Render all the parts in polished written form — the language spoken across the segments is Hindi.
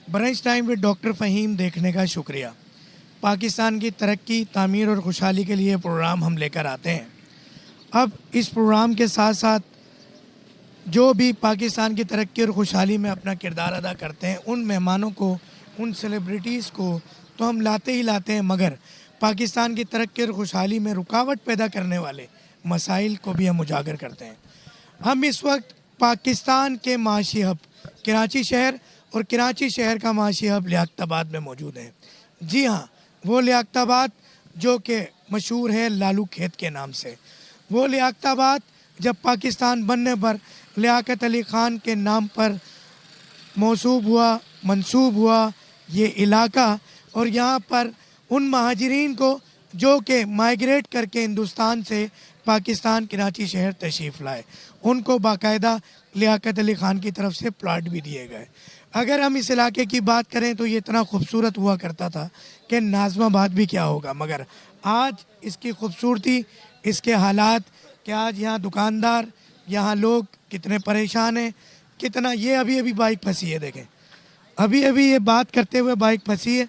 Brunch time with doctor Faheem देखने का शुक्रिया। पाकिस्तान की तरक्की, तामीर और खुशहाली के लिए प्रोग्राम हम लेकर आते हैं। अब इस प्रोग्राम के साथ साथ जो भी पाकिस्तान की तरक्की और खुशहाली में अपना किरदार अदा करते हैं, उन मेहमानों को, उन सेलिब्रिटीज़ को तो हम लाते ही लाते हैं, मगर पाकिस्तान की तरक्की और खुशहाली में रुकावट पैदा करने वाले मसाइल को भी हम उजागर करते हैं। हम इस वक्त पाकिस्तान के माशी हब कराची शहर और कराची शहर का माशी हब लियाकताबाद में मौजूद हैं। जी हाँ, वो लियाकताबाद जो कि मशहूर है लालू खेत के नाम से। वो लियाकताबाद जब पाकिस्तान बनने पर लियाकत अली ख़ान के नाम पर मंसूब हुआ ये इलाका, और यहाँ पर उन महाजरीन को जो कि माइग्रेट करके हिंदुस्तान से पाकिस्तान कराची शहर तशरीफ़ लाए, उनको बाकायदा लियाकत अली ख़ान की तरफ से प्लाट भी दिए गए। अगर हम इस इलाके की बात करें तो ये इतना खूबसूरत हुआ करता था कि नाज़माबाद भी क्या होगा, मगर आज इसकी खूबसूरती, इसके हालात कि आज यहाँ दुकानदार, यहाँ लोग कितने परेशान हैं, कितना ये अभी बाइक फंसी है। देखें, अभी ये बात करते हुए बाइक फंसी है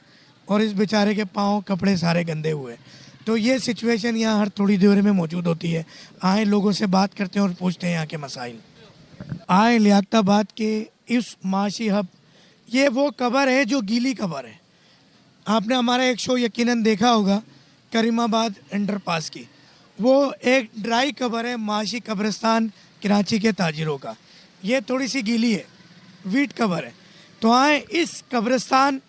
और इस बेचारे के पाँव कपड़े सारे गंदे हुए। तो ये सिचुएशन यहाँ हर थोड़ी देर में मौजूद होती है। आए लोगों से बात करते हैं और पूछते हैं यहाँ के मसाइल। आए लियाकताबाद के इस माशी हब, ये वो कब्र है जो गीली कब्र है। आपने हमारा एक शो यकीनन देखा होगा करीमाबाद अंडरपास की, वो एक ड्राई कब्र है, माशी कब्रिस्तान कराची के ताजिरों का। ये थोड़ी सी गीली है, वीट कब्र है। तो आए इस कब्रिस्तान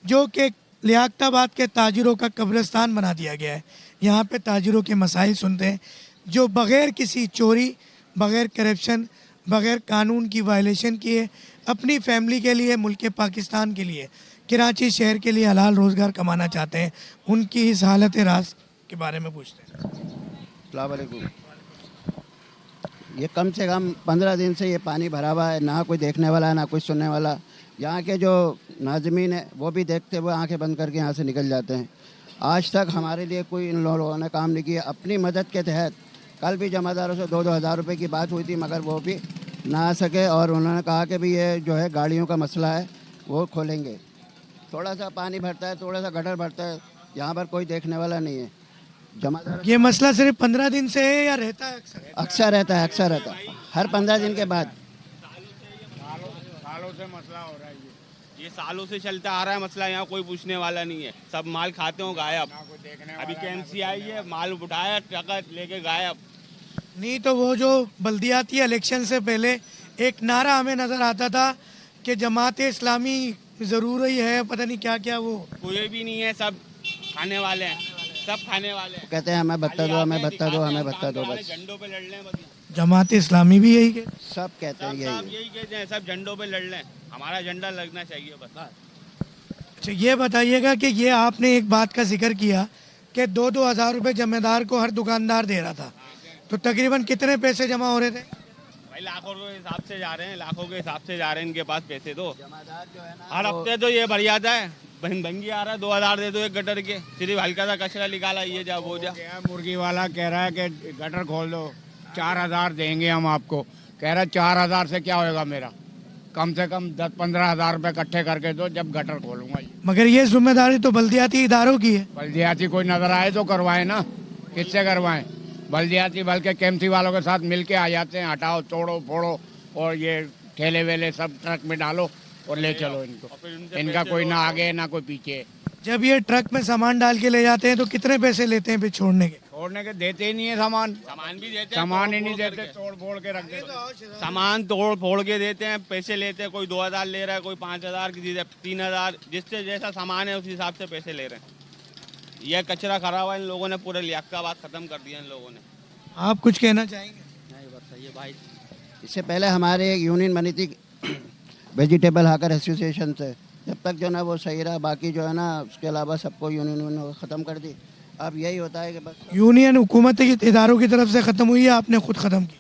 जो कि लियाकताबाद के ताजिरों का कब्रिस्तान बना दिया गया है, यहाँ पे ताजिरों के मसाइल सुनते हैं, जो बग़ैर किसी चोरी, बग़ैर करप्शन, बग़ैर कानून की वायलेशन किए अपनी फैमिली के लिए, मुल्क पाकिस्तान के लिए, कराची शहर के लिए हलाल रोज़गार कमाना चाहते हैं। उनकी इस हालत रास के बारे में पूछते हैं। अस्सलाम वालेकुम। ये कम से कम 15 दिन से ये पानी भरा हुआ है, ना कोई देखने वाला है ना कोई सुनने वाला। यहाँ के जो नाज़मीन है वो भी देखते हुए आंखें बंद करके यहाँ से निकल जाते हैं। आज तक हमारे लिए कोई इन लोगों ने काम नहीं किया। अपनी मदद के तहत कल भी जमादारों से 2-2 हज़ार रुपये की बात हुई थी, मगर वो भी ना आ सके, और उन्होंने कहा कि भी ये जो है गाड़ियों का मसला है वो खोलेंगे। थोड़ा सा पानी भरता है, थोड़ा सा गटर भरता है, यहाँ पर कोई देखने वाला नहीं है। जमादार ये मसला सिर्फ 15 दिन से है या रहता है? अक्सर रहता है, हर 15 दिन के बाद। सालों से मसला हो रहा है। ये सालों से चलता आ रहा है मसला, यहाँ कोई पूछने वाला नहीं है। सब माल खाते हो गायब। अभी केएमसी आई है, माल उठाया, ट्रक लेके गायब। नहीं तो वो जो बल्दियाती इलेक्शन से पहले एक नारा हमें नज़र आता था कि जमात इस्लामी ज़रूरी है, पता नहीं क्या क्या। वो कोई भी नहीं है, सब खाने वाले हैं, सब खाने वाले हैं। कहते हैं हमें भत्ता दो, हमें भत्ता दो, हमें भत्ता दो, बस। झंडों पे लड़ लें बस। जमात इस्लामी भी यही के सब कहते हैं यही कहते हैं, सब झंडों पे लड़ लें, हमारा झंडा लगना चाहिए बस। अच्छा, ये बताइएगा कि ये आपने एक बात का जिक्र किया कि 2-2 हज़ार रुपये जमींदार को हर दुकानदार दे रहा था, तो तकरीबन कितने पैसे जमा हो रहे थे? भाई लाखों के हिसाब से जा रहे हैं, लाखों के हिसाब से जा रहे हैं इनके पास पैसे। तो हर हफ्ते तो ये भर जाता है, भंगी आ रहा है, 2000 दे दो एक गटर के, सिर्फ हल्का सा कचरा निकाला, ये जा वो जा। मुर्गी वाला कह रहा है कि गटर खोल दो, 4000 देंगे हम आपको। कह रहा है 4000 से क्या होएगा मेरा, कम से कम 10-15 हज़ार रुपये इकट्ठे करके दो, जब गटर खोलूंगा। मगर ये जिम्मेदारी तो बल्दियाती इदारों की है। बल्दियाती कोई नजर आए तो करवाए ना, किससे करवाएं? बल्दियाती बल्कि केएमसी वालों के साथ मिल के आ जाते हैं, हटाओ, तोड़ो फोड़ो, और ये ठेले वेले सब ट्रक में डालो और ले चलो इनको। इनका कोई ना आगे ना कोई पीछे। जब ये ट्रक में सामान डाल के ले जाते हैं तो कितने पैसे लेते हैं फिर छोड़ने के? छोड़ने के देते ही नहीं है सामान। सामान भी देते हैं, सामान ही नहीं देते, तोड़ फोड़ के रख देते। सामान तोड़ फोड़ के देते हैं, पैसे लेते हैं। कोई 2000 ले रहा है, कोई 5000, किसी से 3000, जिससे जैसा सामान है उस हिसाब से पैसे ले रहे हैं। यह कचरा खड़ा हुआ इन लोगों ने पूरे लियाकताबाद खत्म कर दिया इन लोगों ने। आप कुछ कहना चाहेंगे? नहीं, बताइए भाई। इससे पहले हमारे एक यूनियन बनी थी वेजिटेबल हाकर एसोसिएशन से, जब तक जो ना वो सही रहा, बाकी जो है ना उसके अलावा सबको यूनियन ख़त्म कर दी। अब यही होता है कि बस यूनियन हुकूमत के इदारों की तरफ से ख़त्म हुई है, आपने खुद ख़त्म की?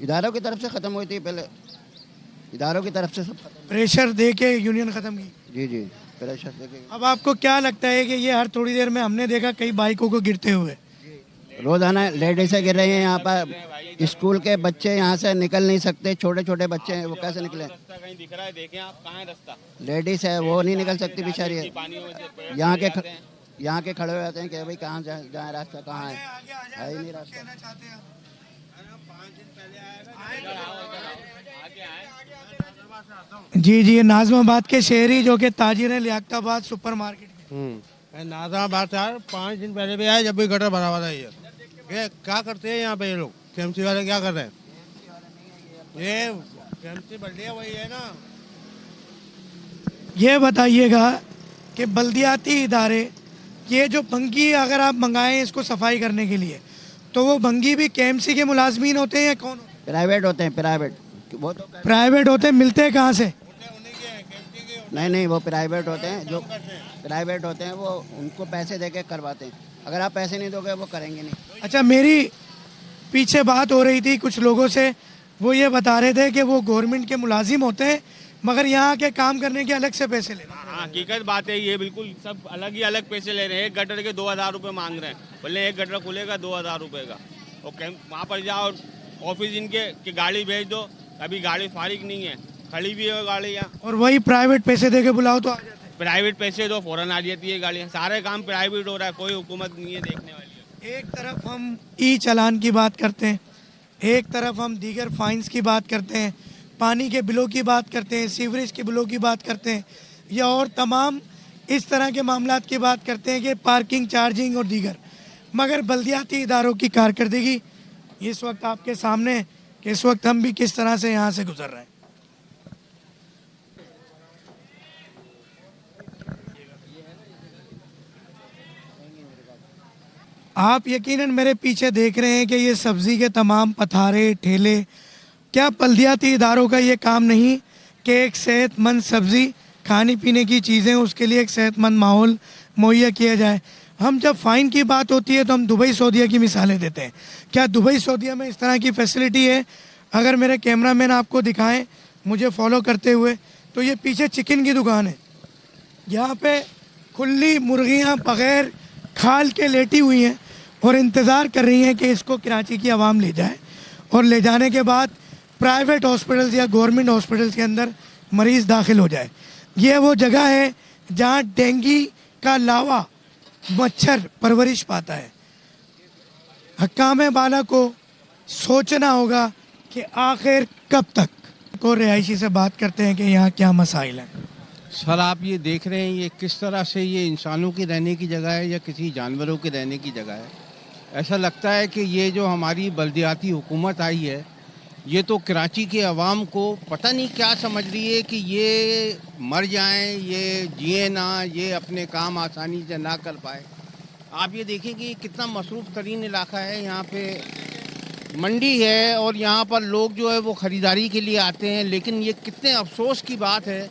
इदारों की तरफ से ख़त्म हुई थी, पहले इदारों की तरफ से सब खत्म। प्रेशर दे के यूनियन ख़त्म की? जी, प्रेशर दे के। अब आपको क्या लगता है कि ये हर थोड़ी देर में हमने देखा कई बाइकों को गिरते हुए, रोज़ाना लेडीसें गिर रही हैं यहाँ पर। स्कूल के बच्चे यहाँ से निकल नहीं सकते, छोटे छोटे बच्चे हैं, वो कैसे निकले? रास्ता कहीं दिख रहा है? देखें आप, कहाँ है रास्ता? लेडीज़ है वो नहीं निकल सकती बेचारी। पानियों में से पेड़ यहाँ चले के जाते हैं। यहाँ के खड़े हो जाते हैं कि भाई कहाँ जाए, रास्ता कहाँ है ही नहीं रास्ता। जी जी, ये नाजमाबाद के शहरी जो कि ताजिर हैं लियाकताबाद सुपर मार्केट के। मैं नाजमाबाद से 5 दिन पहले भी आया, जब भी गटर भरा हुआ था। ये क्या करते हैं यहाँ पे ये लोग? केएमसी वाले क्या कर रहे हैं? ये केएमसी बल्दिया वही है ना। ये बताइएगा कि बल्दियाती इदारे, ये जो भंगी अगर आप मंगाएं इसको सफाई करने के लिए, तो वो भंगी भी केएमसी के मुलाजमीन होते हैं या कौन होते हैं? प्राइवेट होते हैं, प्राइवेट। वो तो प्राइवेट होते हैं। मिलते हैं कहाँ से? नहीं, वो प्राइवेट होते हैं। जो प्राइवेट होते हैं वो उनको पैसे दे के करवाते हैं। अगर आप पैसे नहीं दोगे वो करेंगे नहीं। अच्छा, मेरी पीछे बात हो रही थी कुछ लोगों से, वो ये बता रहे थे कि वो गवर्नमेंट के मुलाजिम होते हैं मगर यहाँ के काम करने के अलग से पैसे ले रहे हैं। हाँ, हकीकत बात है ये, बिल्कुल सब अलग ही अलग पैसे ले रहे हैं। एक गटर के 2000 रुपये मांग रहे हैं। बोले एक गटर खुलेगा 2000 रुपये का, और वहाँ पर जाओ ऑफिस इनके कि गाड़ी भेज दो, अभी गाड़ी फारिग नहीं है, खड़ी भी है गाड़ी यहाँ। और वही प्राइवेट पैसे दे के बुलाओ तो आ जाते हैं। प्राइवेट पैसे दो फौरन आ जाती है गाड़ियाँ। सारे काम प्राइवेट हो रहा है, कोई हुकूमत नहीं है देखने वाली। एक तरफ हम ई चालान की बात करते हैं, एक तरफ हम दीगर फाइन्स की बात करते हैं, पानी के बिलों की बात करते हैं, सीवरेज के बिलों की बात करते हैं, या और तमाम इस तरह के मामलात की बात करते हैं कि पार्किंग, चार्जिंग और दीगर। मगर बल्दियाती इदारों की कारकर्दगी इस वक्त आपके सामने है कि इस वक्त हम भी किस तरह से यहाँ से गुजर रहे हैं। आप यकीनन मेरे पीछे देख रहे हैं कि ये सब्ज़ी के तमाम पथारे, ठेले, क्या बल्दियाती इदारों का ये काम नहीं कि एक सेहतमंद सब्ज़ी, खाने पीने की चीज़ें, उसके लिए एक सेहतमंद माहौल मुहैया किया जाए? हम जब फ़ाइन की बात होती है तो हम दुबई सऊदीया की मिसालें देते हैं। क्या दुबई सऊदीया में इस तरह की फैसिलिटी है? अगर मेरे कैमरामैन आपको दिखाएं मुझे फॉलो करते हुए, तो ये पीछे चिकन की दुकान है। यहाँ पे खुली मुर्गियाँ बग़ैर खाल के लेटी हुई हैं और इंतज़ार कर रही हैं कि इसको कराची की आवाम ले जाए, और ले जाने के बाद प्राइवेट हॉस्पिटल्स या गवर्नमेंट हॉस्पिटल्स के अंदर मरीज़ दाखिल हो जाए। ये वो जगह है जहाँ डेंगू का लावा मच्छर परवरिश पाता है। हकाम बाला को सोचना होगा कि आखिर कब तक। को रिहायशी से बात करते हैं कि यहाँ क्या मसाइल हैं। सर आप ये देख रहे हैं ये किस तरह से ये इंसानों की रहने की जगह है या किसी जानवरों की रहने की जगह है? ऐसा लगता है कि ये जो हमारी बल्दियाती हुकूमत आई है ये तो कराची के अवाम को पता नहीं क्या समझ रही है कि ये मर जाएं, ये जिए ना, ये अपने काम आसानी से ना कर पाए। आप ये देखें कि कितना मसरूफ़ तरीन इलाका है। यहाँ पे मंडी है और यहाँ पर लोग जो है वो ख़रीदारी के लिए आते हैं, लेकिन ये कितने अफसोस की बात है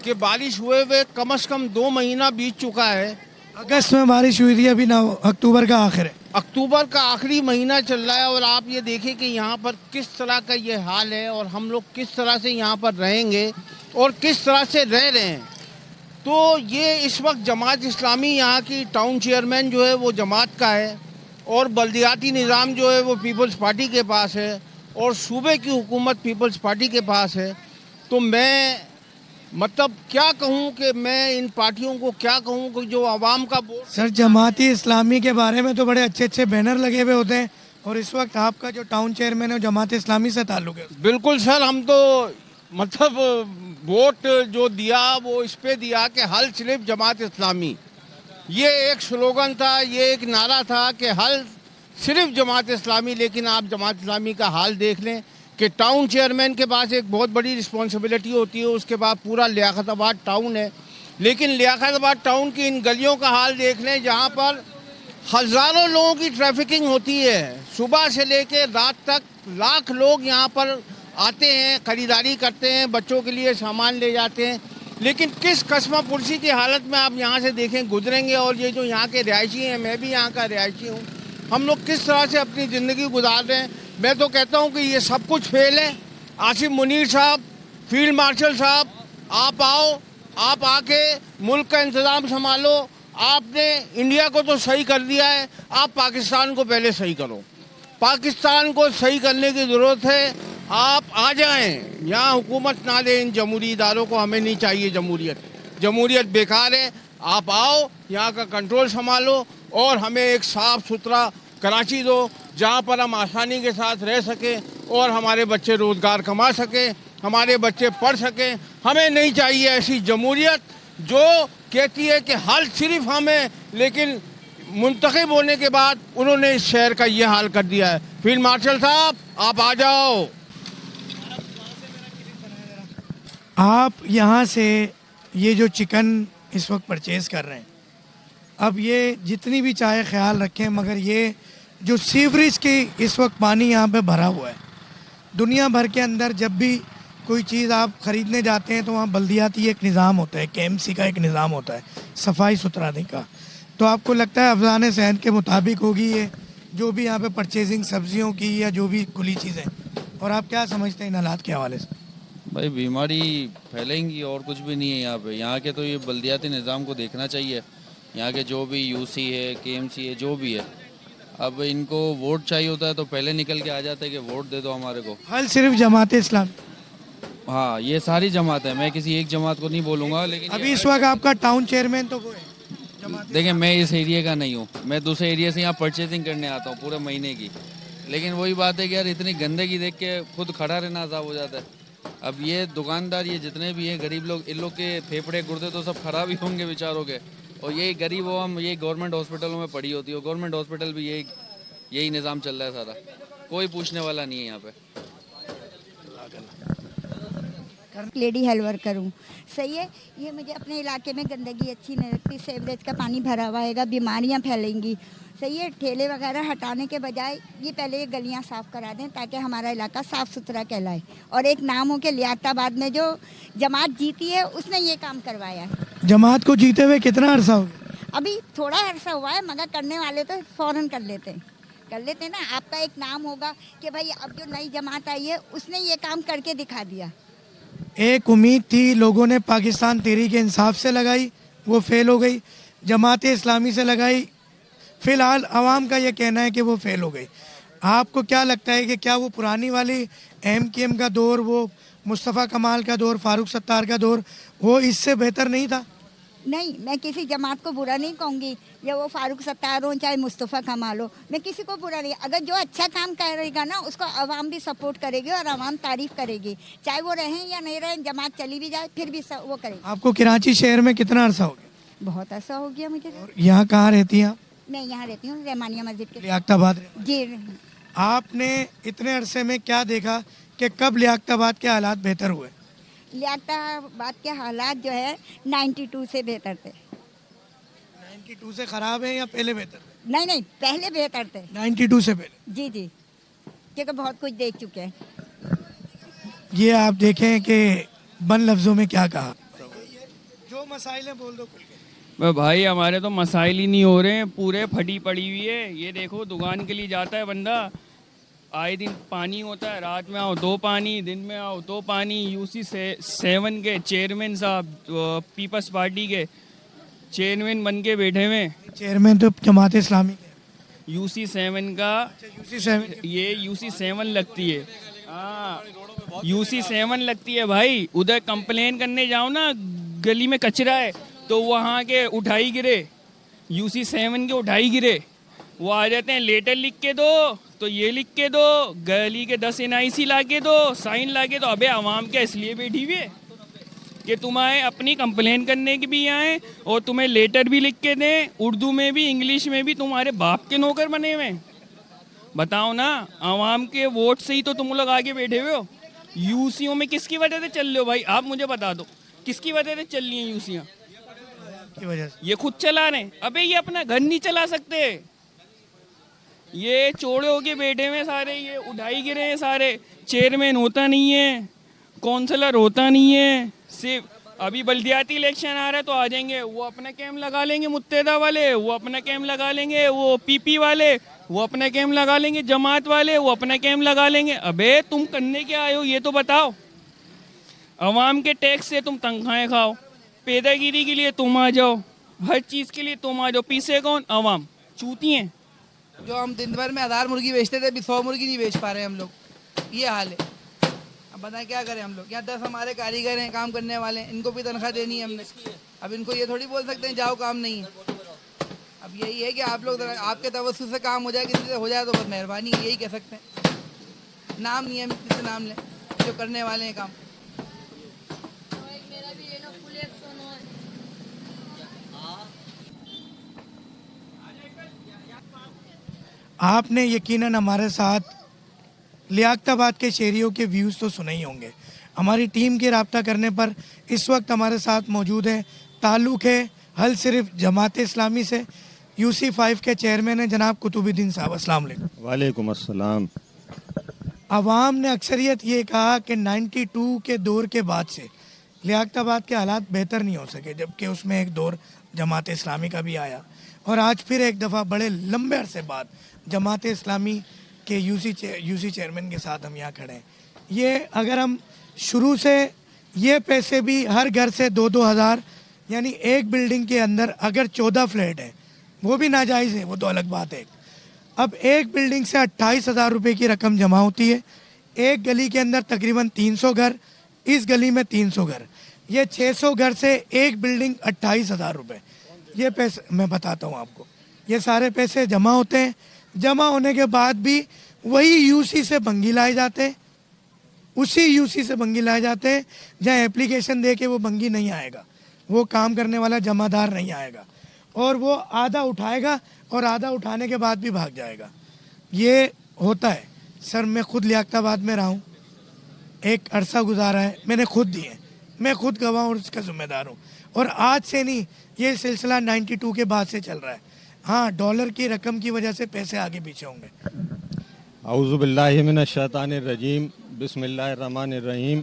कि बारिश हुए हुए कम से कम 2 महीना बीत चुका है। अगस्त में बारिश हुई थी, अभी ना अक्टूबर का आखिर है। अक्टूबर का आखिरी महीना चल रहा है और आप ये देखें कि यहाँ पर किस तरह का ये हाल है और हम लोग किस तरह से यहाँ पर रहेंगे और किस तरह से रह रहे हैं। तो ये इस वक्त जमात इस्लामी यहाँ की टाउन चेयरमैन जो है वो जमात का है और बल्दियाती निज़ाम जो है वो पीपल्स पार्टी के पास है और सूबे की हुकूमत पीपल्स पार्टी के पास है। तो मैं मतलब क्या कहूँ कि मैं इन पार्टियों को क्या कहूँ कि जो आवाम का वोट। सर, जमाती इस्लामी के बारे में तो बड़े अच्छे अच्छे बैनर लगे हुए होते हैं, और इस वक्त आपका जो टाउन चेयरमैन है जमात इस्लामी से ताल्लुक़ है। बिल्कुल सर, हम तो मतलब वोट जो दिया वो इस पे दिया कि हल सिर्फ जमात इस्लामी। ये एक स्लोगन था, ये एक नारा था कि हल सिर्फ जमात इस्लामी। लेकिन आप जमात इस्लामी का हाल देख लें कि टाउन चेयरमैन के पास एक बहुत बड़ी रिस्पॉन्सिबिलिटी होती है, उसके बाद पूरा लियाकताबाद टाउन है। लेकिन लियाकताबाद टाउन की इन गलियों का हाल देख लें जहाँ पर हज़ारों लोगों की ट्रैफिकिंग होती है। सुबह से लेकर रात तक लाख लोग यहाँ पर आते हैं, ख़रीदारी करते हैं, बच्चों के लिए सामान ले जाते हैं। लेकिन किस कस्मा पुरसी की हालत में आप यहाँ से देखें गुजरेंगे। और ये जो यहाँ के रिहायशी हैं, मैं भी यहाँ का रिहायशी हूँ, हम लोग किस तरह से अपनी ज़िंदगी गुजार रहे हैं। मैं तो कहता हूँ कि ये सब कुछ फेल है। आसिफ मुनीर साहब, फील्ड मार्शल साहब, आप आओ, आप आके मुल्क का इंतज़ाम संभालो आपने इंडिया को तो सही कर दिया है, आप पाकिस्तान को पहले सही करो। पाकिस्तान को सही करने की ज़रूरत है। आप आ जाएं, यहाँ हुकूमत ना दें इन जमहूरी इदारों को, हमें नहीं चाहिए जमहूरियत। जमहूरियत बेकार है। आप आओ, यहाँ का कंट्रोल संभालो और हमें एक साफ़ सुथरा कराची दो, जहाँ पर हम आसानी के साथ रह सकें और हमारे बच्चे रोज़गार कमा सकें, हमारे बच्चे पढ़ सकें। हमें नहीं चाहिए ऐसी जमहूरियत जो कहती है कि हल सिर्फ हमें, लेकिन मुंतखब होने के बाद उन्होंने इस शहर का ये हाल कर दिया है। फील्ड मार्शल साहब, आप आ जाओ। आप यहाँ से ये जो चिकन इस वक्त परचेज़ कर रहे हैं, अब ये जितनी भी चाहे ख्याल रखें, मगर ये जो सीवरेज के इस वक्त पानी यहाँ पे भरा हुआ है, दुनिया भर के अंदर जब भी कोई चीज़ आप ख़रीदने जाते हैं तो वहाँ बल्दियाती एक निज़ाम होता है, KMC का एक निज़ाम होता है सफाई सुथराने का। तो आपको लगता है अफजान सहन के मुताबिक होगी ये जो भी यहाँ पे परचेजिंग सब्जियों की या जो भी खुली चीज़ें, और आप क्या समझते हैं इन हालात के हवाले से? भाई बीमारी फैलेंगी और कुछ भी नहीं है यहाँ पे। यहाँ के तो ये बल्दियाती निज़ाम को देखना चाहिए। यहाँ के जो भी UC है, KMC है, जो भी है, अब इनको वोट चाहिए होता है तो पहले निकल के आ जाते हैं कि वोट दे दो हमारे को। हल सिर्फ जमात इस्लाम? हाँ, ये सारी जमात है, मैं किसी एक जमात को नहीं बोलूँगा। लेकिन अभी इस वक्त आपका टाउन चेयरमैन तो वो है। देखिए, मैं इस एरिया का नहीं हूँ, मैं दूसरे एरिया से यहाँ परचेजिंग करने आता हूँ पूरे महीने की। लेकिन वही बात है कि यार इतनी गंदगी देख के खुद खड़ा रहना अज़ाब हो जाता है। अब ये दुकानदार, ये जितने भी हैं गरीब लोग, इन लोग के फेफड़े गुर्दे तो सब खराब ही होंगे बेचारों के। और यही गरीब हो हम, ये गवर्नमेंट हॉस्पिटलों में पड़ी होती है। गवर्नमेंट हॉस्पिटल भी यही निज़ाम चल रहा है सारा, कोई पूछने वाला नहीं है यहाँ पे। लेडी हेल्थ वर्कर हूँ, सही है। ये मुझे अपने इलाके में गंदगी अच्छी नहीं लगती, सीवरेज का पानी भरा हुआ है, बीमारियाँ फैलेंगी, सही है। ठेले वगैरह हटाने के बजाय ये पहले ये गलियाँ साफ़ करा दें ताकि हमारा इलाका साफ़ सुथरा कहलाए। और एक नाम हो के लियाकताबाद में जो जमात जीती है उसने ये काम करवाया है। जमात को जीते हुए कितना अरसा हो गया? अभी थोड़ा अरसा हुआ है, मगर करने वाले तो फ़ौरन कर लेते हैं ना। आपका एक नाम होगा कि भाई अब जो नई जमात आई है उसने ये काम करके दिखा दिया। एक उम्मीद थी, लोगों ने पाकिस्तान तहरीक इंसाफ से लगाई, वो फेल हो गई। जमात इस्लामी से लगाई, फ़िलहाल आवाम का ये कहना है कि वो फेल हो गई। आपको क्या लगता है कि क्या वो पुरानी वाली MKM का दौर, वो मुस्तफ़ा कमाल का दौर, फ़ारूक सत्तार का दौर, वो इससे बेहतर नहीं था? नहीं, मैं किसी जमात को बुरा नहीं कहूँगी, या वो फारूक सत्तार हो चाहे मुस्तफ़ा कमाल हो, मैं किसी को बुरा नहीं। अगर जो अच्छा काम करेगा ना उसको आवाम भी सपोर्ट करेगी और आवाम तारीफ़ करेगी, चाहे वो रहें या नहीं रहें, जमात चली भी जाए फिर भी वो करेगी। आपको कराची शहर में कितना अरसा हो गया? बहुत अरसा हो गया मुझे। यहाँ कहाँ रहती हैं आप? मैं यहाँ रहती हूँ रहमानिया मस्जिद के। लियाकताबाद। जी। आपने इतने अरसे में क्या देखा कि कब लियाकताबाद के हालात बेहतर हुए? लियाकताबाद के हालात जो है 92 से बेहतर थे। 92 से ख़राब है या पहले बेहतर? नहीं, पहले बेहतर थे। 92 से पहले? जी, क्योंकि बहुत कुछ देख चुके हैं। ये आप देखें कि बन लफ्ज़ों में क्या कहा, जो मसाइल हैं बोल दो खुल के। भाई हमारे तो मसाइल ही नहीं हो रहे हैं, पूरे फटी पड़ी हुई है। ये देखो, दुकान के लिए जाता है बंदा, आए दिन पानी होता है, रात में आओ दो पानी, दिन में आओ दो पानी। UC 7 के चेयरमैन साहब, पीपल्स पार्टी के चेयरमैन बन के बैठे हुए। चेयरमैन तो जमात इस्लामी के। UC 7 का, UC 7 ये UC 7 लगती है। हाँ, UC 7 लगती है भाई। उधर कंप्लेन करने जाओ ना, गली में कचरा है तो वहाँ के उठाई गिरे, UC 7 के उठाई गिरे, वो आ जाते हैं, लेटर लिख के दो तो ये लिख के दो, गली के 10 NIC ला के दो, साइन ला के दो। अबे आवाम क्या इसलिए बैठी हुई है कि तुम्हें अपनी कंप्लेन करने की भी आए और तुम्हें लेटर भी लिख के दें, उर्दू में भी इंग्लिश में भी? तुम्हारे बाप के नौकर बने हुए? बताओ ना, आवाम के वोट से ही तो तुम लोग आगे बैठे हुए हो। यूसीओ में किसकी वजह से चल रहे हो भाई? आप मुझे बता दो, किसकी वजह से चल रही हैं यूसियाँ? की वजह से। ये खुद चला रहे। अबे ये अपना घर नहीं चला सकते, ये चोड़े होके बैठे हुए सारे, ये उठाई गिरे हैं सारे। चेयरमैन होता नहीं है, काउंसलर होता नहीं है, सिर्फ अभी बल्दियाती इलेक्शन आ रहा है तो आ जाएंगे, वो अपना कैंप लगा लेंगे मुत्तेदा वाले, वो अपना कैंप लगा लेंगे, वो PP वाले वो अपना कैंप लगा लेंगे, जमात वाले वो अपना कैंप लगा लेंगे। अबे तुम करने क्या आए हो ये तो बताओ। अवाम के टैक्स से तुम तनख्वाहें खाओ, पैदागिरी के लिए तुम आ जाओ, हर चीज़ के लिए तुम आ जाओ, पीछे कौन? अवाम चूती हैं। जो हम दिन भर में 1000 मुर्गी बेचते थे, अभी 100 मुर्गी नहीं बेच पा रहे हम लोग। ये हाल है। अब बताएं क्या करें हम लोग। यहाँ 10 हमारे कारीगर हैं, काम करने वाले हैं, इनको भी तनख्वाह देनी है हमने। अब इनको ये थोड़ी बोल सकते हैं जाओ, काम नहीं है। अब यही है कि आप लोग आपके तवज्जुह से काम हो जाए, किसी से हो जाए तो बहुत मेहरबानी है, यही कह सकते हैं। नाम नहीं है, किसी नाम लें जो करने वाले हैं काम। आपने यकीनन हमारे साथ लियाकताबाद के शहरियों के व्यूज़ तो सुने ही होंगे। हमारी टीम के रब्ता करने पर इस वक्त हमारे साथ मौजूद है, ताल्लुक़ है हल सिर्फ जमात इस्लामी से, UC5 के चेयरमैन हैं जनाब कुतुबुद्दीन साहब। अस्सलाम वालेकुम। वालेकुम अस्सलाम। आवाम ने अक्सरियत ये कहा कि 92 के दौर के बाद से लियाकताबाद के हालात बेहतर नहीं हो सके, जबकि उसमें एक दौर जमात इस्लामी का भी आया और आज फिर एक दफ़ा बड़े लंबे अरसे बाद जमात इस्लामी के यूसी चेयरमैन के साथ हम यहाँ खड़े हैं। ये अगर हम शुरू से ये पैसे भी हर घर से 2-2 हज़ार, यानी एक बिल्डिंग के अंदर अगर 14 फ्लैट है वो भी नाजायज़ है, वो तो अलग बात है। अब एक बिल्डिंग से 28,000 रुपये की रकम जमा होती है। एक गली के अंदर तकरीबन 300 घर, इस गली में 300 घर, ये 600 घर से एक बिल्डिंग 28,000 रुपये। ये पैसे मैं बताता हूँ आपको, ये सारे पैसे जमा होते हैं। जमा होने के बाद भी वही यूसी से भंगी लाए जाते हैं, उसी यूसी से भंगी लाए जाते हैं जहाँ एप्लीकेशन दे के वो भंगी नहीं आएगा, वो काम करने वाला जमादार नहीं आएगा और वो आधा उठाएगा और आधा उठाने के बाद भी भाग जाएगा। ये होता है सर। मैं खुद लियाकताबाद में रहा हूँ, एक अरसा गुजारा है, मैंने खुद दिए, मैं खुद गवाह और उसका ज़िम्मेदार हूँ। और आज से नहीं, ये सिलसिला 92 के बाद से चल रहा है। हाँ, डॉलर की रकम की वजह से पैसे आगे पीछे होंगे। औज़ु बिल्लाहि मिनश शैतानिर रजीम, बिस्मिल्लाहिर रहमानिर रहीम।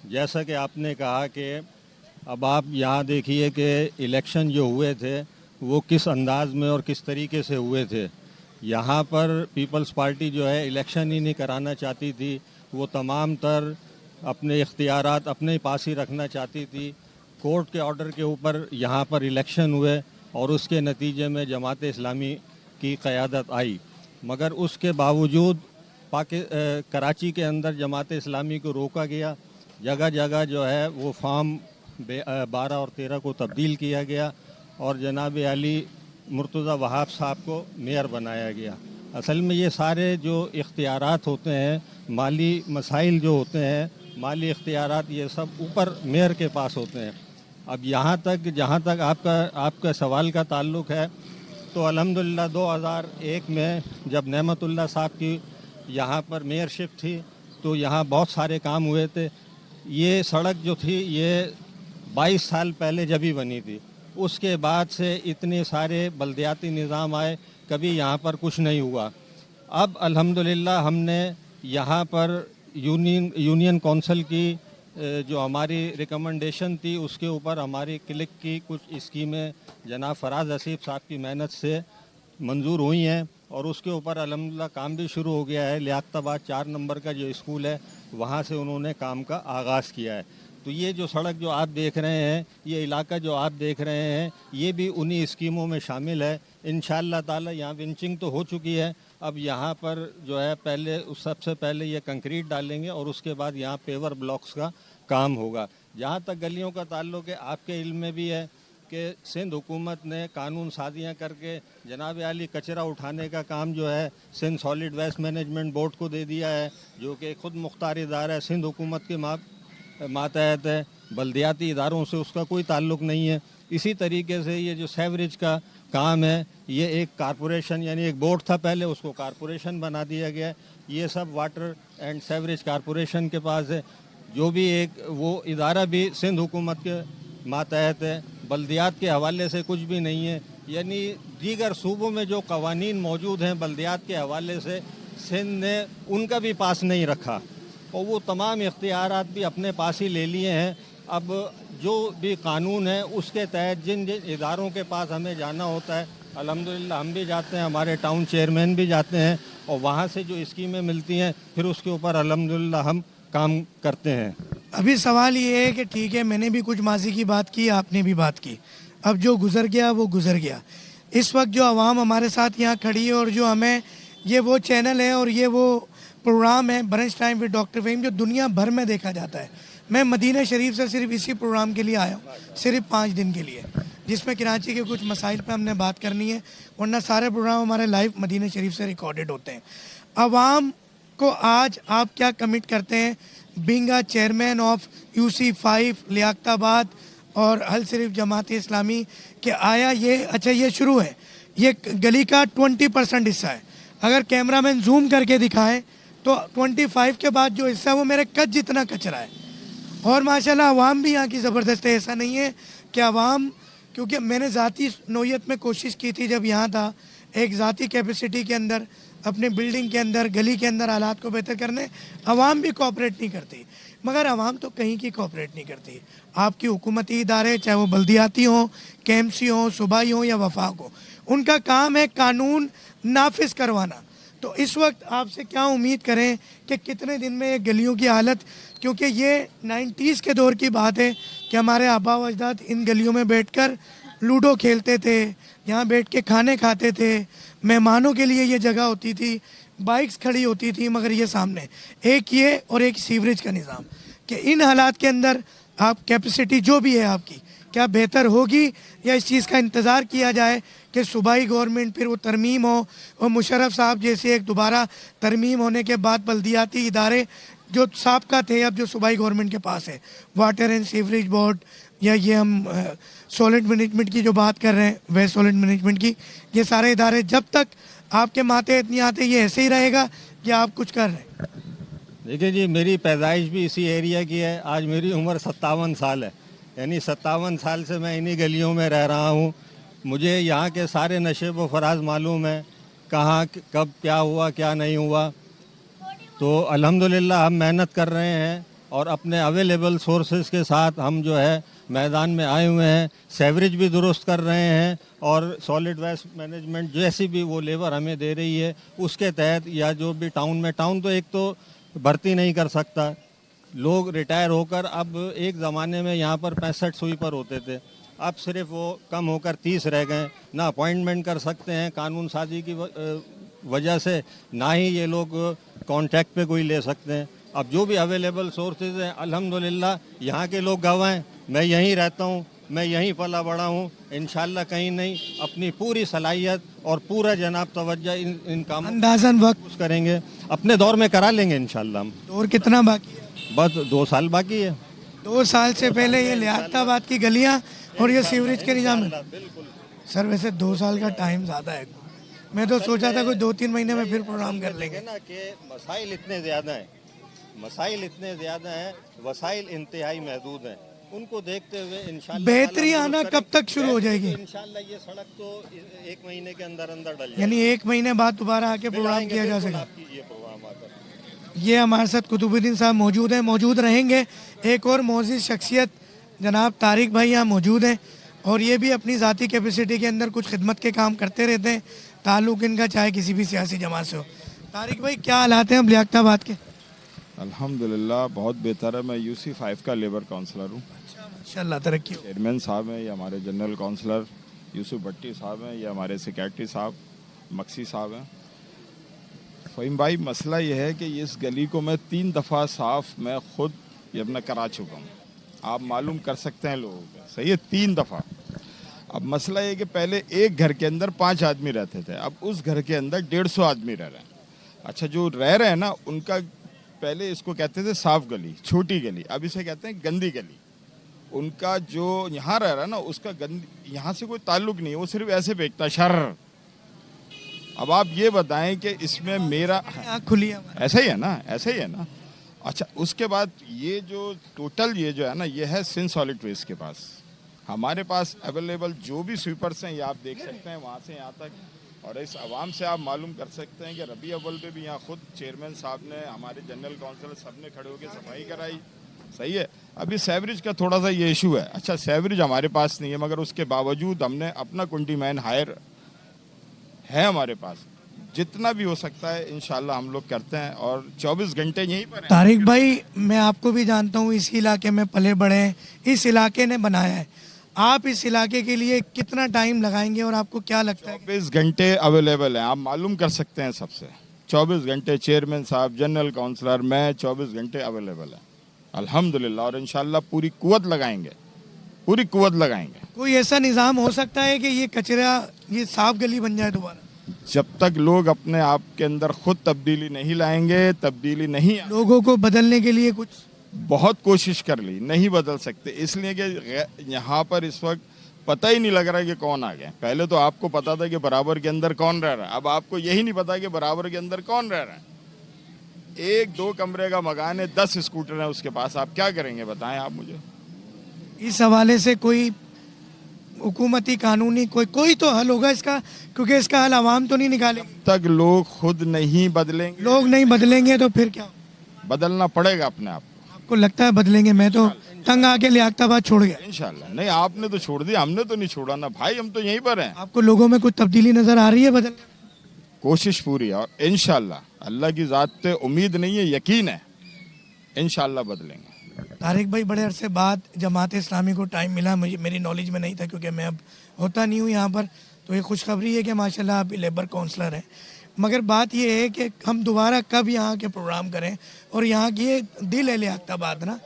जैसा कि आपने कहा कि अब आप यहाँ देखिए कि इलेक्शन जो हुए थे वो किस अंदाज में और किस तरीके से हुए थे। यहाँ पर पीपल्स पार्टी जो है इलेक्शन ही नहीं कराना चाहती थी, वो तमाम तर अपने इख्तियारात अपने पास ही रखना चाहती थी। कोर्ट के ऑर्डर के ऊपर यहाँ पर इलेक्शन हुए और उसके नतीजे में जमात इस्लामी की क़यादत आई, मगर उसके बावजूद कराची के अंदर जमात इस्लामी को रोका गया। जगह जगह जो है वो फॉर्म 12 और 13 को तब्दील किया गया और जनाब अली मुर्तज़ा वहाब साहब को मेयर बनाया गया। असल में ये सारे जो इख्तियारात होते हैं, माली मसाइल जो होते हैं, माली इख्तियारात, ये सब ऊपर मेयर के पास होते हैं। अब यहाँ तक जहाँ तक आपका सवाल का ताल्लुक़ है तो अल्हम्दुलिल्लाह 2001 में जब नेमतुल्लाह साहब की यहाँ पर मेयरशिप थी तो यहाँ बहुत सारे काम हुए थे। ये सड़क जो थी ये 22 साल पहले जब ही बनी थी, उसके बाद से इतने सारे बल्दियाती निज़ाम आए, कभी यहाँ पर कुछ नहीं हुआ। अब अल्हम्दुलिल्लाह हमने यहाँ पर यूनियन काउंसिल की जो हमारी रिकमेंडेशन थी उसके ऊपर हमारी क्लिक की कुछ स्कीमें जनाब फराज हसीब साहब की मेहनत से मंजूर हुई हैं और उसके ऊपर अल्हम्दुलिल्लाह काम भी शुरू हो गया है। लियाकताबाद 4 नंबर का जो स्कूल है वहाँ से उन्होंने काम का आगाज़ किया है। तो ये जो सड़क जो आप देख रहे हैं, ये इलाका जो आप देख रहे हैं, ये भी उन्हीं स्कीमों में शामिल है। इंशाअल्लाह ताला यहाँ विंचिंग तो हो चुकी है, अब यहाँ पर जो है सबसे पहले ये कंक्रीट डालेंगे और उसके बाद यहाँ पेवर ब्लॉक्स का काम होगा। जहाँ तक गलियों का ताल्लुक़ है, आपके इल्म में भी है कि सिंध हुकूमत ने कानून साजियाँ करके जनाब आली कचरा उठाने का काम जो है Sindh solid waste management board को दे दिया है, जो कि ख़ुद मुख्तार इदारा है, सिंध हुकूमत के मातहत है, बल्दियाती इदारों से उसका कोई ताल्लुक़ नहीं है। इसी तरीके से ये जो सेवरेज का काम है, ये एक कारपोरेशन यानी एक बोर्ड था पहले, उसको कारपोरेशन बना दिया गया। ये सब वाटर एंड सेवरेज कारपोरेशन के पास है, जो भी एक वो इदारा भी सिंध हुकूमत के मातहत है। बल्दियात के हवाले से कुछ भी नहीं है, यानी दीगर सूबों में जो कवानीन मौजूद हैं बल्दियात के हवाले से, सिंध ने उनका भी पास नहीं रखा और वो तमाम इख्तियारात भी अपने पास ही ले लिए हैं। अब जो भी कानून है उसके तहत जिन जिन इदारों के पास हमें जाना होता है, अल्हम्दुलिल्लाह हम भी जाते हैं, हमारे टाउन चेयरमैन भी जाते हैं और वहाँ से जो स्कीमें मिलती हैं फिर उसके ऊपर अल्हम्दुलिल्लाह हम काम करते हैं। अभी सवाल ये है कि ठीक है, मैंने भी कुछ माजी की बात की, आपने भी बात की, अब जो गुजर गया वो गुजर गया। इस वक्त जो आवाम हमारे साथ यहाँ खड़ी है और जो हमें ये वो चैनल है और ये वो प्रोग्राम है brunch time with doctor Fahim जो दुनिया भर में देखा जाता है। मैं मदीना शरीफ से सिर्फ इसी प्रोग्राम के लिए आया हूँ, सिर्फ 5 दिन के लिए, जिसमें कराची के कुछ मसाइल पे हमने बात करनी है, वरना सारे प्रोग्राम हमारे लाइव मदीना शरीफ से रिकॉर्डेड होते हैं। आवाम को आज आप क्या कमिट करते हैं being a chairman of UC5 Liaquatabad और अल शरीफ जमात इस्लामी के आया ये अच्छा ये शुरू है, ये गली का 20% हिस्सा है। अगर कैमरामैन जूम करके दिखाए तो 25 के बाद जो हिस्सा है वो मेरे कद जितना कचरा है। और माशाल्लाह आवाम भी यहाँ की ज़बरदस्त है। ऐसा नहीं है कि आवाम, क्योंकि मैंने ज़ाती नोयत में कोशिश की थी जब यहाँ था, एक ज़ाती कैपेसिटी के अंदर अपने बिल्डिंग के अंदर गली के अंदर हालात को बेहतर करने, आवाम भी कोऑपरेट नहीं करती। मगर आवाम तो कहीं की कोऑपरेट नहीं करती। आपकी हुकूमती इदारे चाहे वो बल्दियाती हों, KMC हों, सूबाई हों या वफाक हो, उनका काम है कानून नाफिज करवाना। तो इस वक्त आपसे क्या उम्मीद करें कि कितने दिन में ये गलियों की हालत, क्योंकि ये 90s के दौर की बात है कि हमारे आबा व अजदाद इन गलियों में बैठकर लूडो खेलते थे, यहाँ बैठ के खाने खाते थे, मेहमानों के लिए ये जगह होती थी, बाइक्स खड़ी होती थी। मगर ये सामने एक ये और एक सीवरेज का निज़ाम, कि इन हालात के अंदर आप कैपेसिटी जो भी है आपकी क्या बेहतर होगी या इस चीज़ का इंतज़ार किया जाए कि सूबाई गवर्नमेंट फिर वो तरमीम हो और मुशर्रफ साहब जैसे एक दोबारा तरमीम होने के बाद बल्दियाती इदारे जो साबका थे अब जो सूबाई गवर्नमेंट के पास है, वाटर एंड सीवरेज बोर्ड या ये हम सॉलिड मैनेजमेंट की जो बात कर रहे हैं, वेस्ट सॉलिड मैनेजमेंट की, ये सारे इदारे जब तक आपके माथे इतनी आते ये ऐसे ही रहेगा या आप कुछ कर रहे हैं? देखिए जी, मेरी पैदाइश भी इसी एरिया की है। आज मेरी उम्र 57 साल है, यानी 57 साल से मैं इन्हीं गलियों में रह रहा हूँ। मुझे यहाँ के सारे नशे व फराज मालूम है, कहाँ कब क्या हुआ क्या नहीं हुआ। तो अल्हम्दुलिल्लाह हम मेहनत कर रहे हैं और अपने अवेलेबल सोर्सेज के साथ हम जो है मैदान में आए हुए हैं। सेवरेज भी दुरुस्त कर रहे हैं और सॉलिड वेस्ट मैनेजमेंट जैसी भी वो लेबर हमें दे रही है उसके तहत, या जो भी टाउन तो एक तो भर्ती नहीं कर सकता, लोग रिटायर होकर अब एक ज़माने में यहाँ पर 65 स्वीपर होते थे, अब सिर्फ वो कम होकर 30 रह गए। ना अपॉइंटमेंट कर सकते हैं कानून साजी की वजह से, ना ही ये लोग कॉन्ट्रैक्ट पे कोई ले सकते हैं। अब जो भी अवेलेबल सोर्सेज हैं अल्हम्दुलिल्लाह यहाँ के लोग गवाह हैं। मैं यहीं रहता हूँ, मैं यहीं पला बड़ा हूँ। इंशाल्लाह कहीं नहीं, अपनी पूरी सलाहियत और पूरा जनाब तवज्जो इन कामों अंदाज़न वक्त करेंगे, अपने दौर में करा लेंगे इंशाल्लाह। दौर कितना बाकी है? बस 2 साल बाकी है। 2 साल से पहले ये लियाकताबाद की गलियाँ और ये सीवरेज के निज़ाम है। सर वैसे 2 साल का टाइम ज़्यादा है, मैं तो सोचा था कोई 2-3 महीने में फिर प्रोग्राम कर लेंगे ना कि मसाइल इतने ज़्यादा हैं, मसाइल इतने ज़्यादा हैं, वसाइल इंतहाई महदूद हैं। उनको देखते हुए इंशाल्लाह बेहतरी आना कब तक शुरू हो जाएगी? इंशाल्लाह ये सड़क तो 1 महीने के अंदर अंदर डल यानी 1 महीने बाद दोबारा आके प्रोग्राम किया जा सके। ये प्रोग्राम आकर ये हमारे साथ कुतुबुद्दीन साहब मौजूद हैं, मौजूद रहेंगे। एक और मोअज़्ज़िज़ शख्सियत जनाब तारिक भाई यहाँ मौजूद हैं और ये भी अपनी ज़ाती कैपेसिटी के अंदर कुछ खिदमत के काम करते रहते हैं, ताल्लुक़ इनका चाहे किसी भी सियासी जमात से हो। तारिक भाई क्या हालात हैं अब लियाकताबाद के? अल्हम्दुलिल्लाह बहुत बेहतर है। मैं UC5 का लेबर काउंसलर हूँ। माशाल्लाह तरक्की हो। चेयरमैन साहब हैं, ये हमारे जनरल काउंसलर यूसुफ भट्टी साहब हैं, ये हमारे सेक्रेटरी साहब मक्सी साहब हैं। फ़हीम भाई मसला ये है कि इस गली को मैं 3 दफ़ा साफ़ मैं ख़ुद ये अपना करा चुका हूँ। आप मालूम कर सकते हैं लोगों का, सही है, 3 दफ़ा। अब मसला ये कि पहले एक घर के अंदर 5 आदमी रहते थे, अब उस घर के अंदर 150 आदमी रह रहे हैं। अच्छा, जो रह रहे हैं ना उनका पहले इसको कहते थे साफ गली, छोटी गली, अब इसे कहते हैं गंदी गली। उनका जो यहाँ रह रहा है ना उसका यहाँ से कोई ताल्लुक नहीं है, वो सिर्फ ऐसे फेंकता शर। अब आप ये बताएं कि इसमें मेरा खुली ऐसा ही है ना, ऐसा ही है ना। अच्छा, उसके बाद ये जो टोटल ये जो है ना ये है सिंध सॉलिड वेस्ट के पास। हमारे पास अवेलेबल जो भी स्वीपर्स हैं ये आप देख सकते हैं वहाँ से यहाँ तक, और इस आवाम से आप मालूम कर सकते हैं कि रबी अव्वल पे भी यहाँ खुद चेयरमैन साहब ने, हमारे जनरल काउंसिलर सब ने खड़े होकर सफाई कराई, सही है। अभी सेवरेज का थोड़ा सा ये इशू है। अच्छा, सेवरेज हमारे पास नहीं है मगर उसके बावजूद हमने अपना कुंडी मैन हायर है हमारे पास, जितना भी हो सकता है इंशाल्लाह हम लोग करते हैं और 24 घंटे यहीं पर हैं। तारिक भाई मैं आपको भी जानता हूँ, इस इलाके में पले बड़े हैं, इस इलाके ने बनाया है। आप इस इलाके के लिए कितना टाइम लगाएंगे और आपको क्या लगता है? 24 घंटे अवेलेबल हैं, आप मालूम कर सकते हैं सबसे। 24 घंटे चेयरमैन साहब, जनरल काउंसलर, मैं 24 घंटे अवेलेबल है अल्हम्दुलिल्लाह। और इंशाल्लाह पूरी कुव्वत लगाएंगे, पूरी कुव्वत लगाएंगे। कोई ऐसा निज़ाम हो सकता है कि ये कचरा, ये साफ गली बन जाए दोबारा? जब तक लोग अपने आप के अंदर खुद तब्दीली नहीं लाएंगे, तब्दीली नहीं लोगों को बदलने के लिए कुछ बहुत कोशिश कर ली, नहीं बदल सकते। इसलिए कि यहाँ पर इस वक्त पता ही नहीं लग रहा कि कौन आ गया। पहले तो आपको पता था कि बराबर के अंदर कौन रह रहा है, अब आपको यही नहीं पता कि बराबर के अंदर कौन रह रहा है। 1-2 कमरे का मकान है, 10 स्कूटर है उसके पास, आप क्या करेंगे बताएं आप मुझे। इस हवाले से कोई हुकूमती कानूनी कोई तो हल होगा इसका, क्योंकि इसका हल आवाम तो नहीं निकालेगी। तक लोग खुद नहीं बदलेंगे, लोग नहीं बदलेंगे तो फिर क्या? बदलना पड़ेगा अपने आप। आपको लगता है बदलेंगे? मैं तो तंग आके लियाकताबाद छोड़ गया। इंशाल्लाह। नहीं, आपने तो छोड़ दिया, हमने तो नहीं छोड़ा ना भाई, हम तो यहीं पर हैं। आपको लोगों में कुछ तब्दीली नजर आ रही है बदलने? कोशिश पूरी है और इंशाल्लाह अल्लाह की ज़ात पे उम्मीद नहीं है, यकीन है, इंशाल्लाह बदलेंगे। तारिक भाई, बड़े अरसे बाद जमात इस्लामी को टाइम मिला, मुझे मेरी नॉलेज में नहीं था क्योंकि मैं अब होता नहीं हूँ यहाँ पर, तो ये खुशखबरी है कि माशाल्लाह आप लेबर काउंसलर हैं। मगर बात ये है कि हम दोबारा कब यहाँ के प्रोग्राम करें, और यहाँ की ये दिल है लियाकताबाद ना।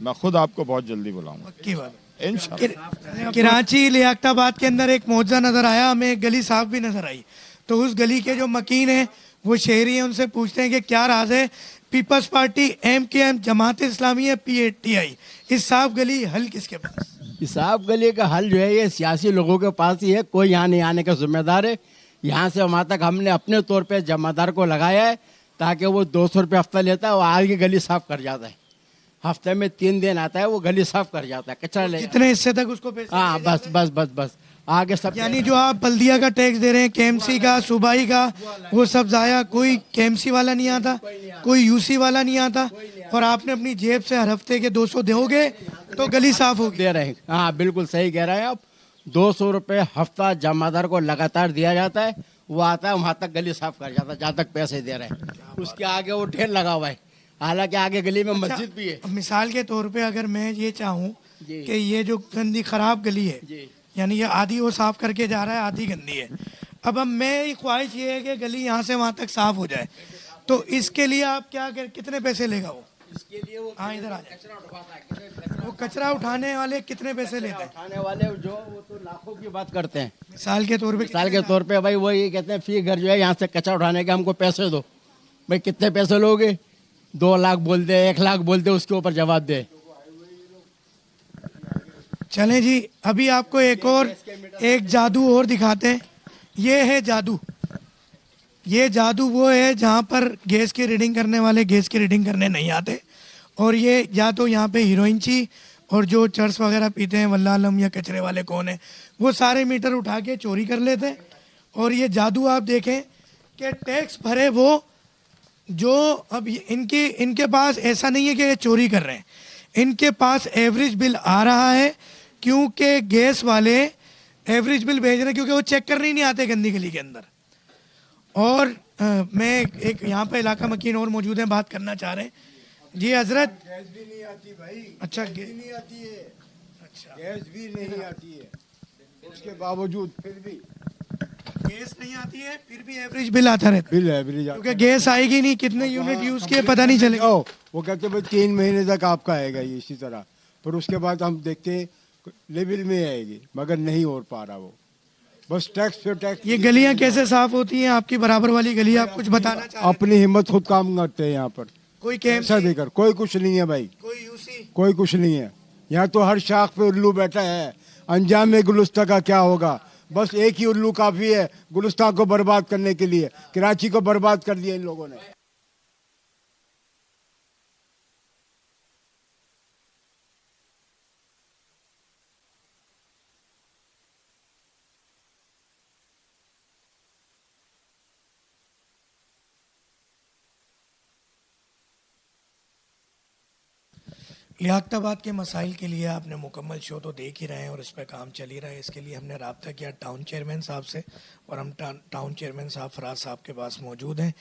मैं खुद आपको बहुत जल्दी बुलाऊंगा, पक्की बात। इंशाल्लाह। कराची लियाकताबाद के अंदर एक मौजा नज़र आया, हमें एक गली साफ भी नज़र आई, तो उस गली के जो मकीन हैं वो शहरी हैं, उनसे पूछते हैं कि क्या राज है। Peoples party, MKM, Jamaat Islami है, PTI, इस साफ गली हल किसके पास? इस साफ गली का हल जो है ये सियासी लोगों के पास ही है, कोई यहाँ नहीं आने का जिम्मेदार है। यहाँ से वहाँ तक हमने अपने तौर पे जमादार को लगाया है ताकि वो 200 रुपये हफ्ता लेता है, वो आगे गली साफ कर जाता है। हफ्ते में 3 दिन आता है, वो गली साफ कर जाता है, कचरा ले। कितने हिस्से तक उसको पैसे? हाँ, बस आगे सब। यानी जो आप बल्दिया का टैक्स दे रहे हैं, KMC का, सूबाई का, वो सब जाया, कोई KMC वाला नहीं आता, कोई UC वाला नहीं आता, और आपने अपनी जेब से हर हफ्ते के 200 दोगे तो गली साफ होगी। दे रहे हैं, हाँ बिल्कुल सही कह रहे हैं आप। 200 रुपये हफ्ता जमादार को लगातार दिया जाता है, वो आता है वहाँ तक गली साफ कर जाता है जहाँ तक पैसे दे रहे हैं। उसके आगे वो ढेर लगा हुआ है, हालांकि आगे गली में मस्जिद भी है। मिसाल के तौर पे अगर मैं ये चाहूँ कि ये जो गंदी खराब गली है, यानी ये आधी वो साफ करके जा रहा है, आधी गंदी है, अब मेरी ख्वाहिश ये है कि गली यहाँ से वहाँ तक साफ हो जाए, तो इसके लिए आप क्या कितने पैसे लेगा वो? इसके लिए वो हाँ इधर आ जाए। वो कचरा उठाने वाले कितने पैसे लेते हैं? उठाने वाले जो वो तो लाखों की बात करते हैं। मिसाल के तौर पे भाई वो ये कहते हैं फी घर जो है यहाँ से कचरा उठाने के हमको पैसे दो। भाई कितने पैसे लोगे? 2 लाख बोल दे, 1 लाख बोल दे, उसके ऊपर जवाब दे। चलें जी, अभी आपको एक जादू और दिखाते हैं। ये है जादू। ये जादू वो है जहाँ पर गैस की रीडिंग करने वाले गैस की रीडिंग करने नहीं आते, और ये या तो यहाँ पे हीरोइन ची और जो चर्स वगैरह पीते हैं, वल्लाह आलम या कचरे वाले कौन है, वो सारे मीटर उठा के चोरी कर लेते हैं। और ये जादू आप देखें कि टैक्स भरे वो जो अब इनके पास ऐसा नहीं है कि ये चोरी कर रहे हैं, इनके पास एवरेज बिल आ रहा है, क्योंकि गैस वाले एवरेज बिल भेज रहे हैं, क्योंकि वो चेक करने ही नहीं आते गंदी गली के अंदर। और मैं एक यहाँ पे इलाका मकीन और मौजूद हैं, बात करना चाह रहे हैं। जी हजरत। गैस भी नहीं आती भाई। अच्छा, गैस नहीं आती है। अच्छा, गैस भी नहीं आती है, उसके बावजूद फिर भी गैस नहीं आती है, फिर भी एवरेज बिल आता रहता है। बिल एवरेज, क्योंकि गैस आएगी नहीं, कितने यूनिट यूज किए पता नहीं चलेगा। वो कहते भाई 3 महीने तक आपका आएगा ये इसी तरह, पर उसके बाद हम देखते हैं लेवल में आएगी, मगर नहीं हो पा रहा वो, बस टैक्स पे टैक्स। ये गलियां कैसे साफ होती हैं आपकी बराबर वाली गली? आप कुछ बताना चाह रहे हैं? अपनी हिम्मत खुद काम करते हैं यहाँ पर, कोई पैसा देकर। कोई कुछ नहीं है भाई, कोई कुछ नहीं है यहाँ तो। हर शाख पे उल्लू बैठा है, अंजाम में गुलिस्तान का क्या होगा? बस एक ही उल्लू काफी है गुलिस्तान को बर्बाद करने के लिए। कराची को बर्बाद कर दिया इन लोगों ने। लियाकताबाद के मसाइल के लिए आपने मुकम्मल शो तो देख ही रहे हैं और इस पर काम चल ही रहा है। इसके लिए हमने रब्ता किया टाउन चेयरमैन साहब से, और हम टाउन चेयरमैन साहब फराज साहब के पास मौजूद हैं।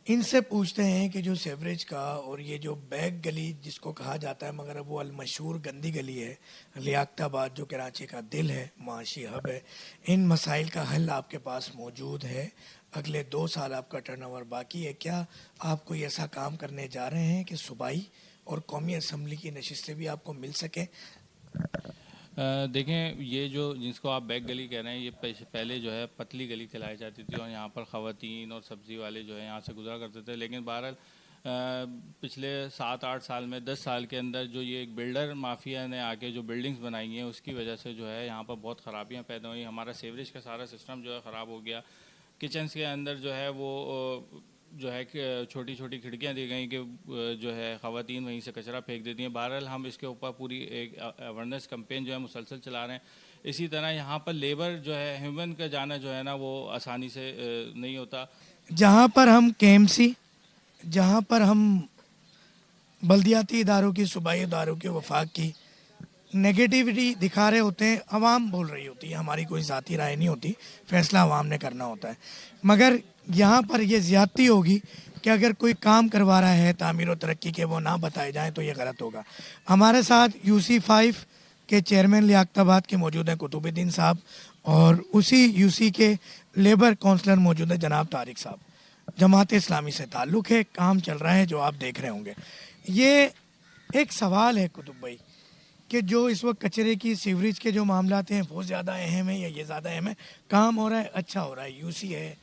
इनसे पूछते हैं कि जो सेवरेज का और ये जो बैग गली जिसको कहा जाता है, मगर अब वो अलमशहूर गंदी गली है, लियाकताबाद जो कराची का दिल है, माशी हब है, इन मसाइल का हल आपके पास मौजूद है? अगले 2 साल आपका टर्नओवर बाकी है, क्या आप कोई ऐसा काम करने जा रहे हैं कि सूबाई और कौमी असम्बली की नशिस्तें भी आपको मिल सकें? देखें, ये जो जिसको आप बैग गली कह रहे हैं, ये पहले जो है पतली गली कहलाई जाती थी और यहाँ पर ख़वातीन और सब्ज़ी वाले जो है यहाँ से गुजरा करते थे। लेकिन बहरहाल पिछले 7-8 साल में 10 साल के अंदर जो ये एक बिल्डर माफिया ने आके जो बिल्डिंग्स बनाई हैं, उसकी वजह से जो है यहाँ पर बहुत ख़राबियाँ पैदा हुई। हमारा सीवरेज का सारा सिस्टम जो है ख़राब हो गया। किचन्स के अंदर जो है वो जो है छोटी छोटी खिड़कियाँ दी गई कि जो है ख़वातीन वहीं से कचरा फेंक देती हैं। बहरहाल हम इसके ऊपर पूरी एक अवेयरनेस कैंपेन जो है मुसलसल चला रहे हैं। इसी तरह यहाँ पर लेबर जो है, ह्यूमन का जाना जो है ना, वो आसानी से नहीं होता। जहाँ पर हम केएमसी, जहाँ पर हम बल्दियाती इदारों की, सूबाई इदारों की, वफाक की नेगेटिविटी दिखा रहे होते हैं, अवाम बोल रही होती है, हमारी कोई ज़ाती राय नहीं होती, फैसला अवाम ने करना होता है। मगर यहाँ पर ये ज़्यादती होगी कि अगर कोई काम करवा रहा है तामीर और तरक्की के, वो ना बताए जाएँ तो ये गलत होगा। हमारे साथ UC5 के चेयरमैन लियाकताबाद के मौजूद हैं कुतुबुद्दीन साहब, और उसी UC के लेबर काउंसलर मौजूद है जनाब तारिक साहब। जमात इस्लामी से ताल्लुक़ है, काम चल रहा है जो आप देख रहे होंगे। ये एक सवाल है कुतुब भाई कि जो इस वक्त कचरे की, सीवरेज के जो मामलात हैं, वो ज़्यादा अहम है या ये ज़्यादा अहम है? काम हो रहा है, अच्छा हो रहा है, UC है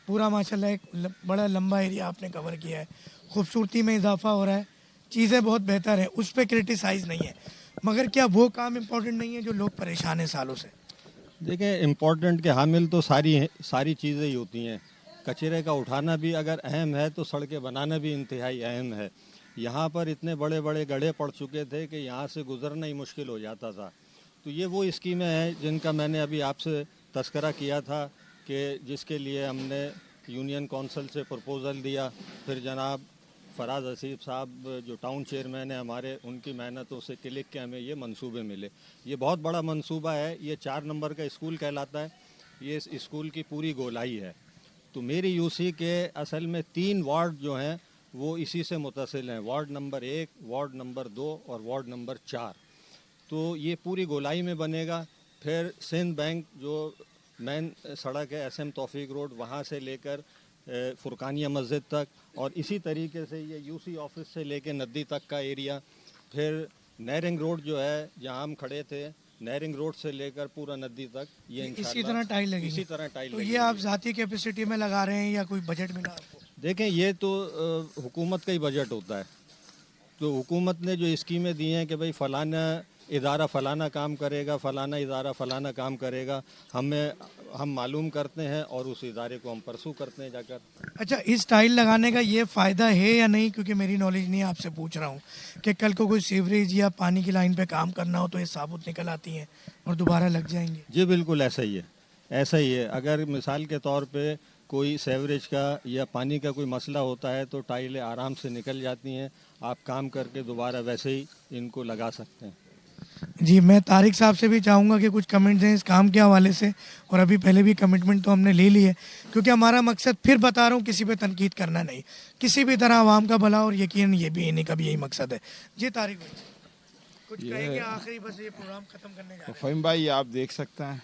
पूरा माशाल्लाह, एक बड़ा लंबा एरिया आपने कवर किया है, खूबसूरती में इजाफा हो रहा है, चीज़ें बहुत बेहतर हैं, उस पर क्रिटिसाइज़ नहीं है। मगर क्या वो काम इम्पोर्टेंट नहीं है जो लोग परेशान हैं सालों से? देखिए, इम्पोर्टेंट के हामिल तो सारी चीज़ें ही होती हैं। कचरे का उठाना भी अगर अहम है तो सड़कें बनाना भी इंतहाई अहम है। यहाँ पर इतने बड़े बड़े गड्ढे पड़ चुके थे कि यहाँ से गुजरना ही मुश्किल हो जाता था। तो ये वो स्कीमें हैं जिनका मैंने अभी आपसे तस्करा किया था कि जिसके लिए हमने यूनियन काउंसिल से प्रपोज़ल दिया, फिर जनाब फराज हसीब साहब जो टाउन चेयरमैन है हमारे, उनकी मेहनतों से क्लिक के हमें ये मंसूबे मिले। ये बहुत बड़ा मंसूबा है। ये 4 नंबर का स्कूल कहलाता है। ये इस स्कूल की पूरी गोलाई है। तो मेरी UC के असल में 3 वार्ड जो हैं वो इसी से मुतसिल हैं, वार्ड नंबर 1, वार्ड नंबर 2 और वार्ड नंबर 4। तो ये पूरी गोलाई में बनेगा। फिर सिंध बैंक जो मेन सड़क है SM तौफीक रोड, वहाँ से लेकर फुरकानिया मस्जिद तक, और इसी तरीके से ये UC ऑफिस से लेकर नदी तक का एरिया। फिर नैरिंग रोड जो है जहाँ हम खड़े थे, नैरिंग रोड से लेकर पूरा नदी तक, ये इसी तरह टाइल लगेगी। इसी तरह टाइल तो ये आप ज़ाती कैपेसिटी में लगा रहे हैं या कोई बजट मिला आपको? देखें, ये तो हुकूमत का ही बजट होता है। तो हुकूमत ने जो स्कीमें दी हैं कि भाई फ़लाना इदारा फ़लाना काम करेगा, फ़लाना इदारा फ़लाना काम करेगा, हम मालूम करते हैं और उस इदारे को हम परसू करते हैं जाकर। अच्छा, इस टाइल लगाने का ये फ़ायदा है या नहीं? क्योंकि मेरी नॉलेज नहीं है, आपसे पूछ रहा हूँ कि कल को कोई सीवरेज या पानी की लाइन पे काम करना हो तो ये साबुत निकल आती हैं और दोबारा लग जाएंगे। जी बिल्कुल ऐसा ही है, ऐसा ही है। अगर मिसाल के तौर पे कोई सेवरेज का या पानी का कोई मसला होता है तो टाइलें आराम से निकल जाती हैं। आप काम करके दोबारा वैसे ही इनको लगा सकते हैं। जी, मैं तारिक साहब से भी चाहूँगा कि कुछ कमेंट्स दें इस काम के हवाले से। और अभी पहले भी कमिटमेंट तो हमने ले ली है, क्योंकि हमारा मकसद, फिर बता रहा हूँ, किसी पे तनकीद करना नहीं, किसी भी तरह आवाम का भला, और यकीन ये भी इन्हीं का भी यही मकसद है। जी तारिक भाई, कुछ कहेंगे आखिरी, बस ये प्रोग्राम ख़त्म करने का? फ़हीम भाई, आप देख सकते हैं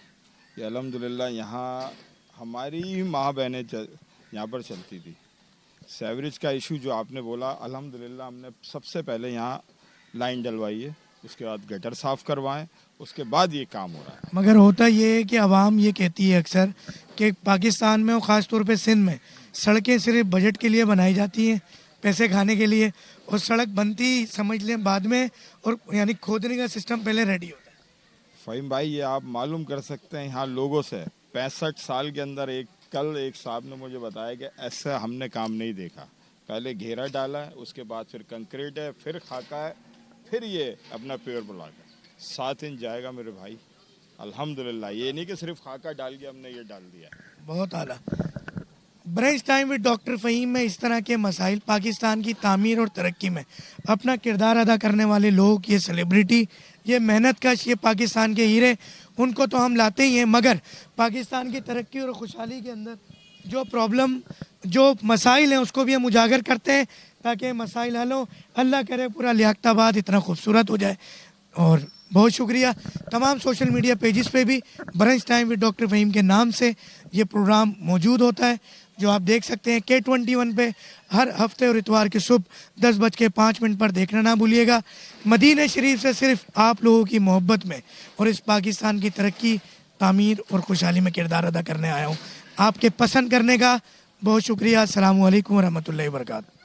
कि अल्हम्दुलिल्लाह यहाँ हमारी ही माँ बहनें यहाँ पर चलती थी। सेवरेज का इशू जो आपने बोला, अल्हम्दुलिल्लाह हमने सबसे पहले यहाँ लाइन डलवाई है, उसके बाद गटर साफ़ करवाएं, उसके बाद ये काम हो रहा है। मगर होता ये है कि आवाम ये कहती है अक्सर कि पाकिस्तान में और ख़ास तौर पे सिंध में सड़कें सिर्फ बजट के लिए बनाई जाती हैं, पैसे खाने के लिए, और सड़क बनती समझ लें बाद में, और यानी खोदने का सिस्टम पहले रेडी होता है। फ़हीम भाई, ये आप मालूम कर सकते हैं यहाँ लोगों से, 65 साल के अंदर कल एक साहब ने मुझे बताया कि ऐसा हमने काम नहीं देखा। पहले घेरा डाला है, उसके बाद फिर कंक्रीट है, फिर खाका है, फिर ये अपना प्योर ब्लॉक है। 7 इंच जाएगा मेरे भाई, अल्हम्दुलिल्लाह। ये नहीं कि सिर्फ खाका डाल के हमने ये डाल दिया। बहुत आला। Brunch time with doctor Fahim में इस तरह के मसाइल, पाकिस्तान की तामीर और तरक्की में अपना किरदार अदा करने वाले लोग, ये सेलिब्रिटी, ये मेहनत कश, ये पाकिस्तान के हीरे, उनको तो हम लाते ही हैं, मगर पाकिस्तान की तरक्की और खुशहाली के अंदर जो प्रॉब्लम जो मसाइल हैं उसको भी हम उजागर करते हैं ताकि मसाइल हल हो। अल्लाह करे पूरा लियाकताबाद इतना खूबसूरत हो जाए। और बहुत शुक्रिया। तमाम सोशल मीडिया पेजेस पे भी brunch time with doctor Fahim के नाम से ये प्रोग्राम मौजूद होता है, जो आप देख सकते हैं K21 पे हर हफ्ते और इतवार की सुबह 10:05 पर देखना ना भूलिएगा। मदीना शरीफ से सिर्फ आप लोगों की मोहब्बत में और इस पाकिस्तान की तरक्की, तामीर और खुशहाली में किरदार अदा करने आया हूँ। आपके पसंद करने का बहुत शुक्रिया। अस्सलामु अलैकुम व रहमतुल्लाहि व बरकातहू।